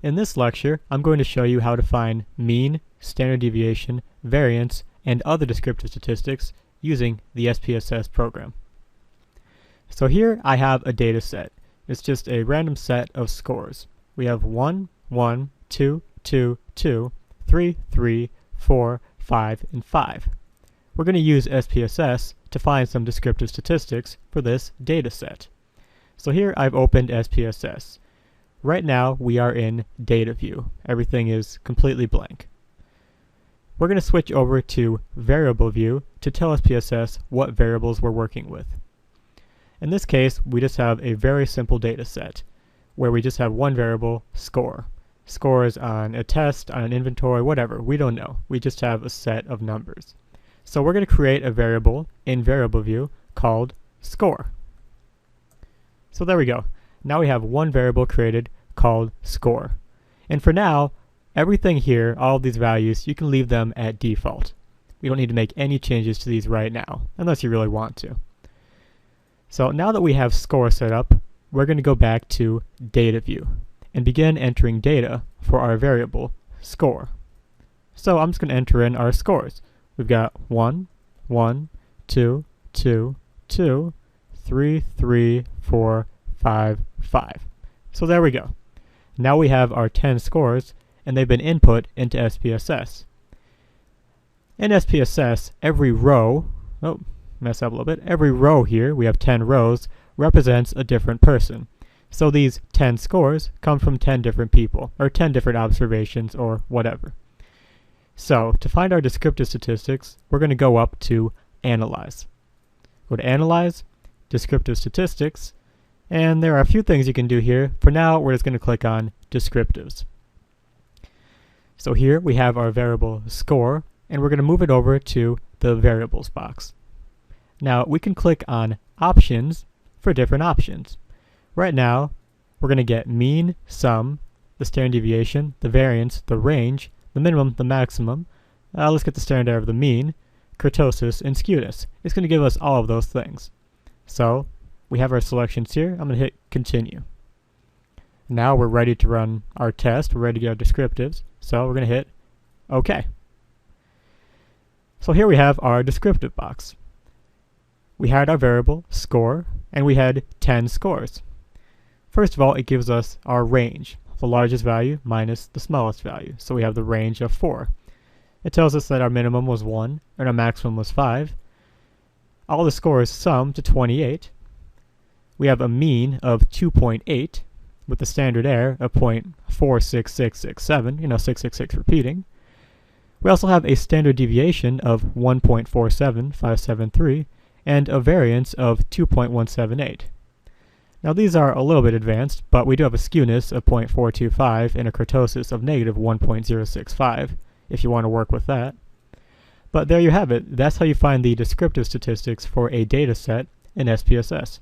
In this lecture, I'm going to show you how to find mean, standard deviation, variance, and other descriptive statistics using the SPSS program. So here I have a data set. It's just a random set of scores. We have 1, 1, 2, 2, 2, 3, 3, 4, 5, and 5. We're going to use SPSS to find some descriptive statistics for this data set. So here I've opened SPSS. Right now we are in data view. Everything is completely blank. We're going to switch over to variable view to tell SPSS what variables we're working with. In this case, we just have a very simple data set where we just have one variable, score. Scores on a test, on an inventory, whatever, we don't know. We just have a set of numbers. So we're going to create a variable in variable view called score. So there we go. Now we have one variable created called score. And for now, everything here, all of these values, you can leave them at default. We don't need to make any changes to these right now, unless you really want to. So now that we have score set up, we're going to go back to data view and begin entering data for our variable score. So I'm just going to enter in our scores. We've got 1, 1, 2, 2, 2, 3, 3, 4, 5, 5. So there we go. Now we have our 10 scores, and they've been input into SPSS. In SPSS, every row, every row here, we have 10 rows, represents a different person. So these 10 scores come from 10 different people, or 10 different observations, or whatever. So to find our descriptive statistics, we're going to go up to Analyze. Go to Analyze, Descriptive Statistics, and there are a few things you can do here. For now, we're just going to click on Descriptives. So here we have our variable score, and we're going to move it over to the Variables box. Now we can click on Options for different options. Right now, we're going to get mean, sum, the standard deviation, the variance, the range, the minimum, the maximum. Let's get the standard error of the mean, kurtosis, and skewness. It's going to give us all of those things. So we have our selections here. I'm going to hit continue. Now we're ready to run our test. We're ready to get our descriptives. So we're going to hit OK. So here we have our descriptive box. We had our variable score, and we had 10 scores. First of all, it gives us our range, the largest value minus the smallest value. So we have the range of 4. It tells us that our minimum was 1 and our maximum was 5. All the scores sum to 28. We have a mean of 2.8 with the standard error of 0.46667, 666 repeating. We also have a standard deviation of 1.47573 and a variance of 2.178. Now these are a little bit advanced, but we do have a skewness of 0.425 and a kurtosis of negative 1.065 if you want to work with that. But there you have it. That's how you find the descriptive statistics for a data set in SPSS.